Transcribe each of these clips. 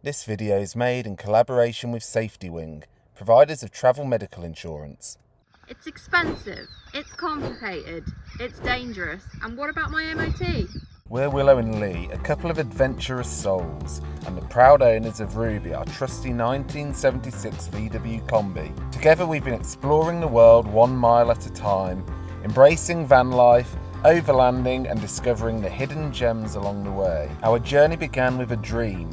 This video is made in collaboration with SafetyWing, providers of travel medical insurance. It's expensive, it's complicated, it's dangerous, and what about my M.O.T? We're Willow and Lee, a couple of adventurous souls, and the proud owners of Ruby, our trusty 1976 VW Kombi. Together we've been exploring the world 1 mile at a time, embracing van life, overlanding and discovering the hidden gems along the way. Our journey began with a dream,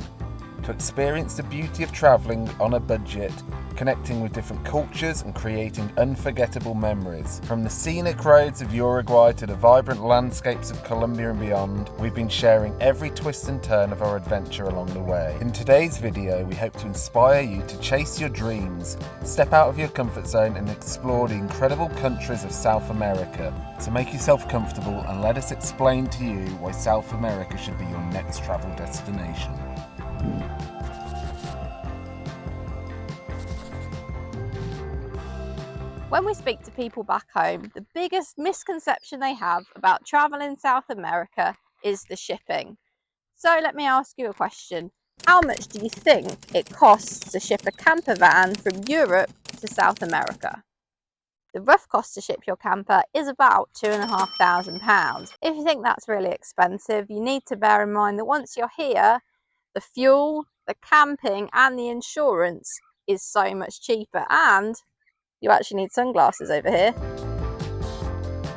to experience the beauty of travelling on a budget, connecting with different cultures and creating unforgettable memories. From the scenic roads of Uruguay to the vibrant landscapes of Colombia and beyond, we've been sharing every twist and turn of our adventure along the way. In today's video, we hope to inspire you to chase your dreams, step out of your comfort zone and explore the incredible countries of South America. So make yourself comfortable and let us explain to you why South America should be your next travel destination. When we speak to people back home, the biggest misconception they have about travel in South America is the shipping. So let me ask you a question. How much do you think it costs to ship a camper van from Europe to South America? The rough cost to ship your camper is about £2,500. If you think that's really expensive, you need to bear in mind that once you're here, the fuel, the camping and the insurance is so much cheaper, and you actually need sunglasses over here.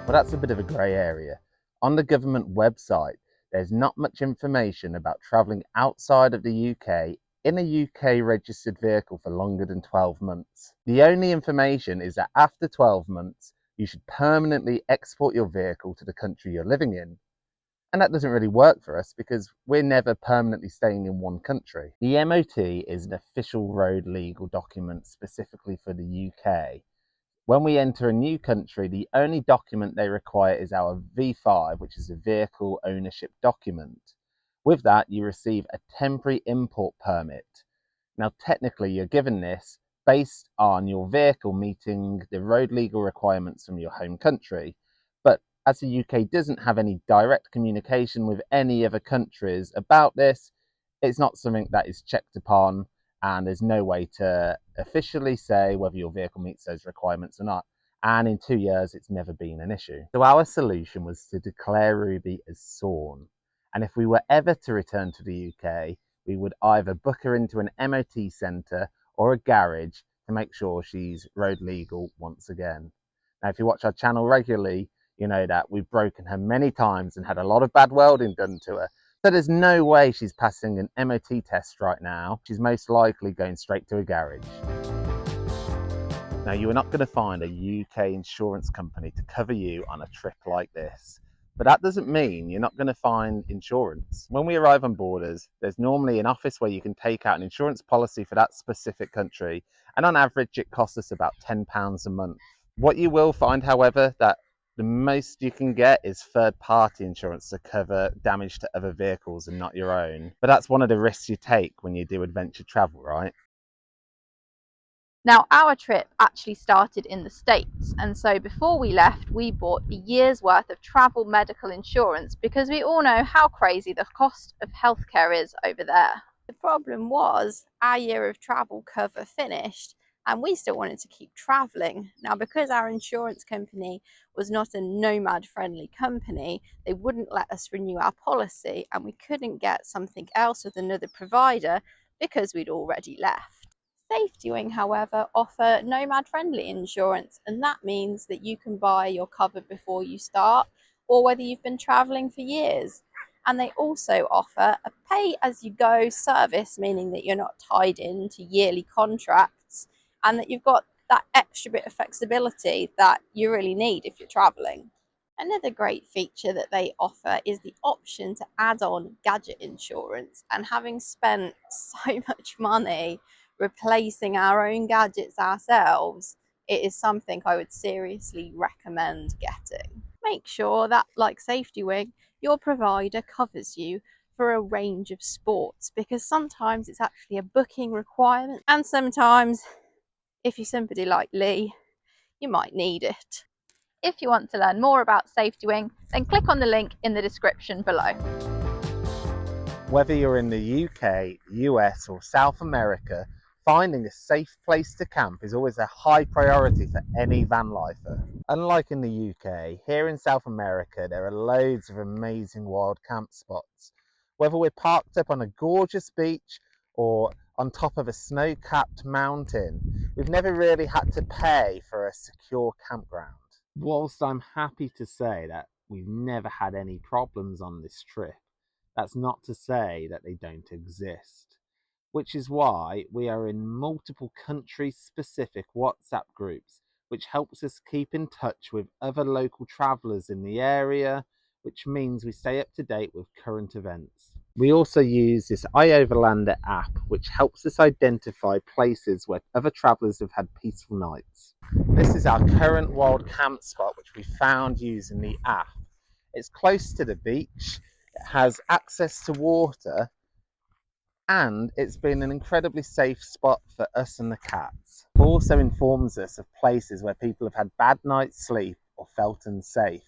Well, that's a bit of a grey area. On the government website, there's not much information about travelling outside of the UK in a UK registered vehicle for longer than 12 months. The only information is that after 12 months, you should permanently export your vehicle to the country you're living in. And that doesn't really work for us because we're never permanently staying in one country. The M.O.T is an official road legal document specifically for the UK. When we enter a new country, the only document they require is our V5, which is a vehicle ownership document. With that, you receive a temporary import permit. Now, technically, you're given this based on your vehicle meeting the road legal requirements from your home country. But as the UK doesn't have any direct communication with any other countries about this, it's not something that is checked upon, and there's no way to officially say whether your vehicle meets those requirements or not. And in 2 years, it's never been an issue. So our solution was to declare Ruby as SORN. And if we were ever to return to the UK, we would either book her into an M.O.T centre or a garage to make sure she's road legal once again. Now, if you watch our channel regularly, you know that we've broken her many times and had a lot of bad welding done to her. So there's no way she's passing an M.O.T test right now. She's most likely going straight to a garage. Now, you are not going to find a UK insurance company to cover you on a trip like this. But that doesn't mean you're not going to find insurance. When we arrive on borders, there's normally an office where you can take out an insurance policy for that specific country. And on average, it costs us about £10 a month. What you will find, however, that the most you can get is third-party insurance to cover damage to other vehicles and not your own. But that's one of the risks you take when you do adventure travel, right? Now, our trip actually started in the States, and so before we left, we bought a year's worth of travel medical insurance because we all know how crazy the cost of healthcare is over there. The problem was our year of travel cover finished, and we still wanted to keep traveling. Now, because our insurance company was not a nomad friendly company, they wouldn't let us renew our policy, and we couldn't get something else with another provider because we'd already left. SafetyWing, however, offer nomad friendly insurance, and that means that you can buy your cover before you start or whether you've been traveling for years. And they also offer a pay as you go service, meaning that you're not tied into yearly contracts and that you've got that extra bit of flexibility that you really need if you're traveling. Another great feature that they offer is the option to add on gadget insurance, and having spent so much money replacing our own gadgets ourselves, it is something I would seriously recommend getting. Make sure that, like SafetyWing, your provider covers you for a range of sports, because sometimes it's actually a booking requirement, and sometimes, if you're somebody like Lee, you might need it. If you want to learn more about SafetyWing, then click on the link in the description below. Whether you're in the UK, US or South America, finding a safe place to camp is always a high priority for any van lifer. Unlike in the UK, here in South America there are loads of amazing wild camp spots. Whether we're parked up on a gorgeous beach or on top of a snow-capped mountain, we've never really had to pay for a secure campground. Whilst I'm happy to say that we've never had any problems on this trip, that's not to say that they don't exist, which is why we are in multiple country-specific WhatsApp groups, which helps us keep in touch with other local travellers in the area, which means we stay up to date with current events. We also use this iOverlander app, which helps us identify places where other travellers have had peaceful nights. This is our current wild camp spot, which we found using the app. It's close to the beach, it has access to water, and it's been an incredibly safe spot for us and the cats. It also informs us of places where people have had bad night's sleep or felt unsafe.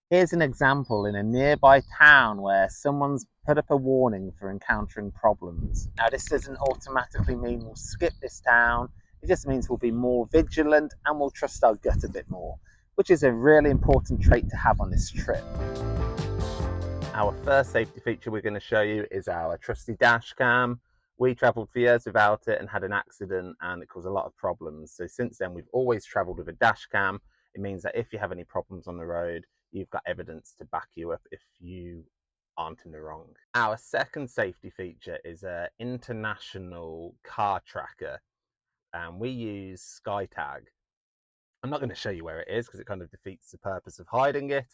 Here's an example in a nearby town where someone's put up a warning for encountering problems. Now, this doesn't automatically mean we'll skip this town. It just means we'll be more vigilant and we'll trust our gut a bit more, which is a really important trait to have on this trip. Our first safety feature we're going to show you is our trusty dash cam. We travelled for years without it and had an accident and it caused a lot of problems. So since then we've always travelled with a dash cam. It means that if you have any problems on the road, you've got evidence to back you up if you aren't in the wrong. Our second safety feature is an international car tracker, and we use SkyTag. I'm not going to show you where it is because it kind of defeats the purpose of hiding it,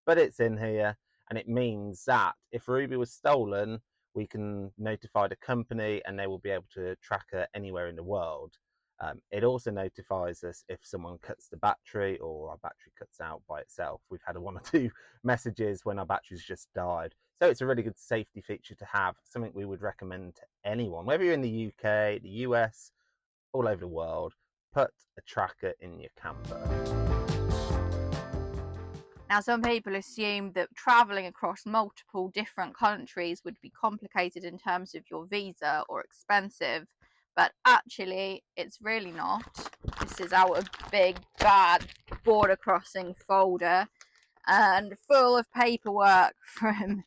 but it's in here, and it means that if Ruby was stolen, we can notify the company and they will be able to track her anywhere in the world. It also notifies us if someone cuts the battery or our battery cuts out by itself. We've had one or two messages when our batteries just died. So it's a really good safety feature to have, something we would recommend to anyone, whether you're in the UK, the US, all over the world. Put a tracker in your camper. Now, some people assume that travelling across multiple different countries would be complicated in terms of your visa or expensive, but actually it's really not. This is our big bad border crossing folder and full of paperwork from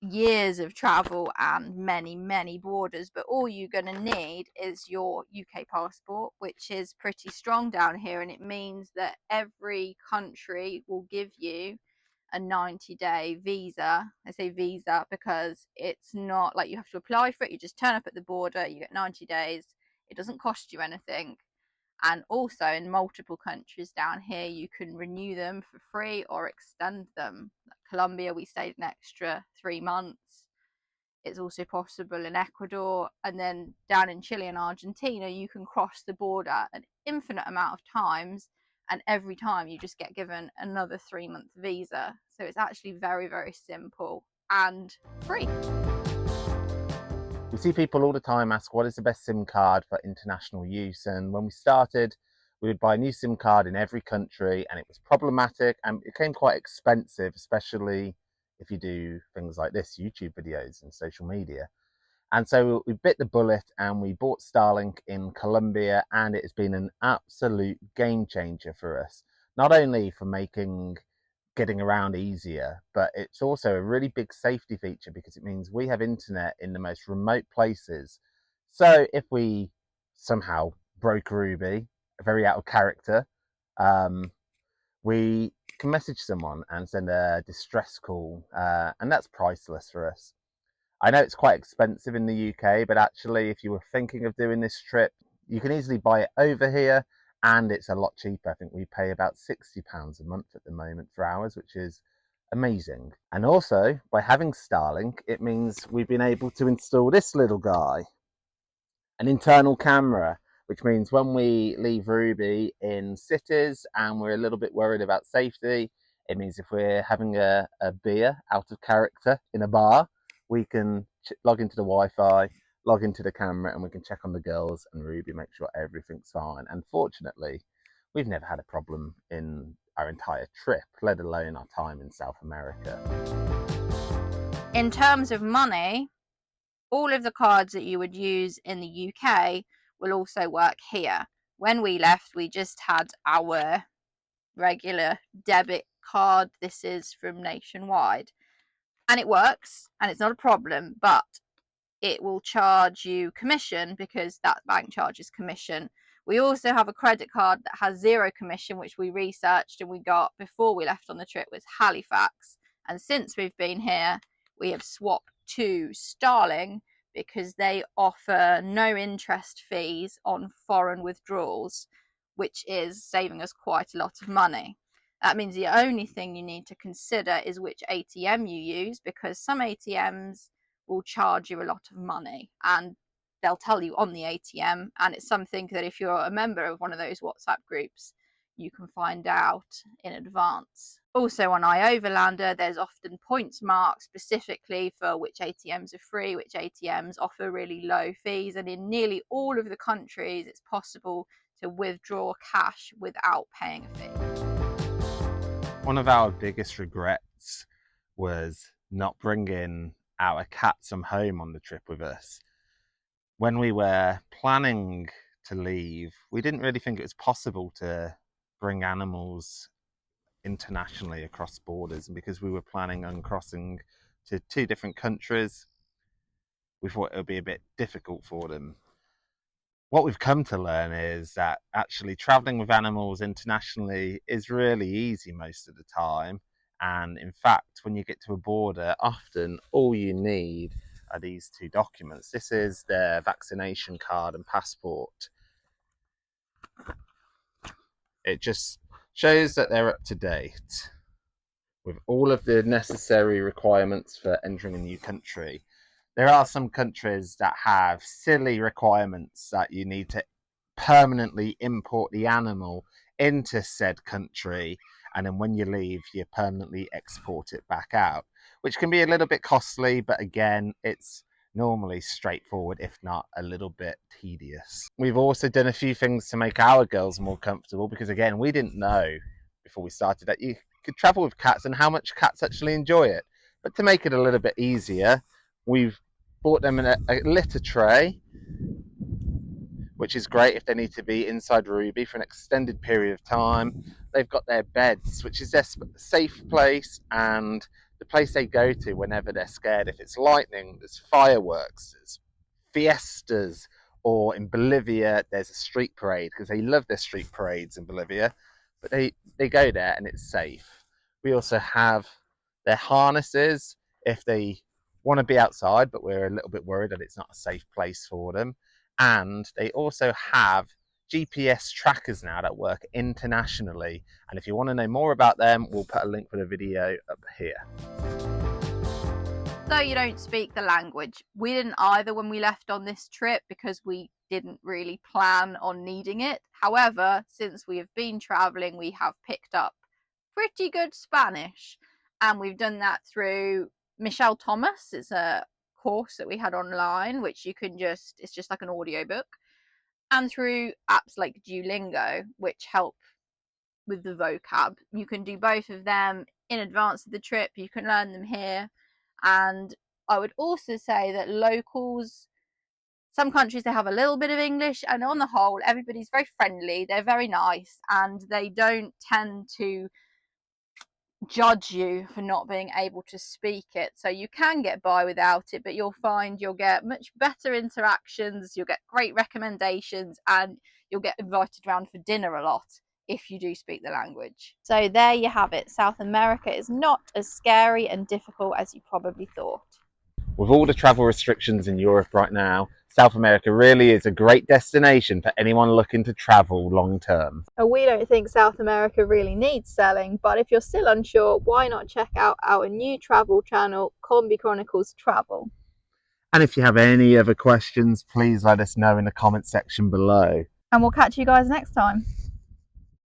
years of travel and many borders, but all you're going to need is your UK passport, which is pretty strong down here, and it means that every country will give you a 90-day visa. I say visa because it's not like you have to apply for it. You just turn up at the border, you get 90 days. It doesn't cost you anything. And also in multiple countries down here, you can renew them for free or extend them. Colombia, we stayed an extra 3 months. It's also possible in Ecuador, and then down in Chile and Argentina, you can cross the border an infinite amount of times, and every time you just get given another 3-month visa. So it's actually very simple and free. We see people all the time ask what is the best SIM card for international use, and when we started we would buy a new SIM card in every country and it was problematic and it became quite expensive, especially if you do things like this, YouTube videos and social media. And so we bit the bullet and we bought Starlink in Colombia, and it has been an absolute game changer for us, not only for making getting around easier, but it's also a really big safety feature because it means we have internet in the most remote places. So if we somehow broke Ruby, very out of character, we can message someone and send a distress call, and that's priceless for us. I know it's quite expensive in the UK, but actually if you were thinking of doing this trip, you can easily buy it over here and it's a lot cheaper. I think we pay about £60 a month at the moment for ours, which is amazing. And also by having Starlink, it means we've been able to install this little guy, an internal camera, which means when we leave Ruby in cities and we're a little bit worried about safety, it means if we're having a beer out of character in a bar, we can log into the Wi-Fi, log into the camera, and we can check on the girls and Ruby, make sure everything's fine. And fortunately, we've never had a problem in our entire trip, let alone our time in South America. In terms of money, all of the cards that you would use in the UK will also work here. When we left, we just had our regular debit card. This is from Nationwide, and it works and it's not a problem, but it will charge you commission because that bank charges commission. We also have a credit card that has zero commission, which we researched and we got before we left on the trip with Halifax. And since we've been here, we have swapped to Starling because they offer no interest fees on foreign withdrawals, which is saving us quite a lot of money. That means the only thing you need to consider is which ATM you use, because some ATMs will charge you a lot of money and they'll tell you on the ATM, and it's something that if you're a member of one of those WhatsApp groups, you can find out in advance. Also on iOverlander, there's often points marked specifically for which ATMs are free, which ATMs offer really low fees, and in nearly all of the countries it's possible to withdraw cash without paying a fee. One of our biggest regrets was not bringing our cats from home on the trip with us. When we were planning to leave, we didn't really think it was possible to bring animals internationally across borders, and because we were planning on crossing to 2 different countries, we thought it would be a bit difficult for them. What we've come to learn is that actually traveling with animals internationally is really easy most of the time. And in fact, when you get to a border, often all you need are these 2 documents. This is their vaccination card and passport. It just shows that they're up to date with all of the necessary requirements for entering a new country. There are some countries that have silly requirements that you need to permanently import the animal into said country, and then when you leave, you permanently export it back out, which can be a little bit costly, but again, it's normally straightforward, if not a little bit tedious. We've also done a few things to make our girls more comfortable because, again, we didn't know before we started that you could travel with cats and how much cats actually enjoy it. But to make it a little bit easier, we've bought them a litter tray, which is great if they need to be inside Ruby for an extended period of time. They've got their beds, which is their safe place and the place they go to whenever they're scared. If it's lightning, there's fireworks, there's fiestas, or in Bolivia, there's a street parade because they love their street parades in Bolivia. But they go there and it's safe. We also have their harnesses if they want to be outside, but we're a little bit worried that it's not a safe place for them. And they also have GPS trackers now that work internationally. And if you want to know more about them, we'll put a link for the video up here. So you don't speak the language. We didn't either when we left on this trip because we didn't really plan on needing it. However, since we have been traveling, we have picked up pretty good Spanish, and we've done that through Michelle Thomas. It's a course that we had online, which you can it's just like an audiobook, and through apps like Duolingo, which help with the vocab. You can do both of them in advance of the trip. You can learn them here. And I would also say that locals, some countries, they have a little bit of English, and on the whole, everybody's very friendly. They're very nice, and they don't tend to judge you for not being able to speak it. So you can get by without it, but you'll find you'll get much better interactions, you'll get great recommendations, and you'll get invited around for dinner a lot if you do speak the language. So there you have it. South America is not as scary and difficult as you probably thought. With all the travel restrictions in Europe right now, South America really is a great destination for anyone looking to travel long term. We don't think South America really needs selling, but if you're still unsure, why not check out our new travel channel, Kombi Chronicles Travel. And if you have any other questions, please let us know in the comment section below. And we'll catch you guys next time.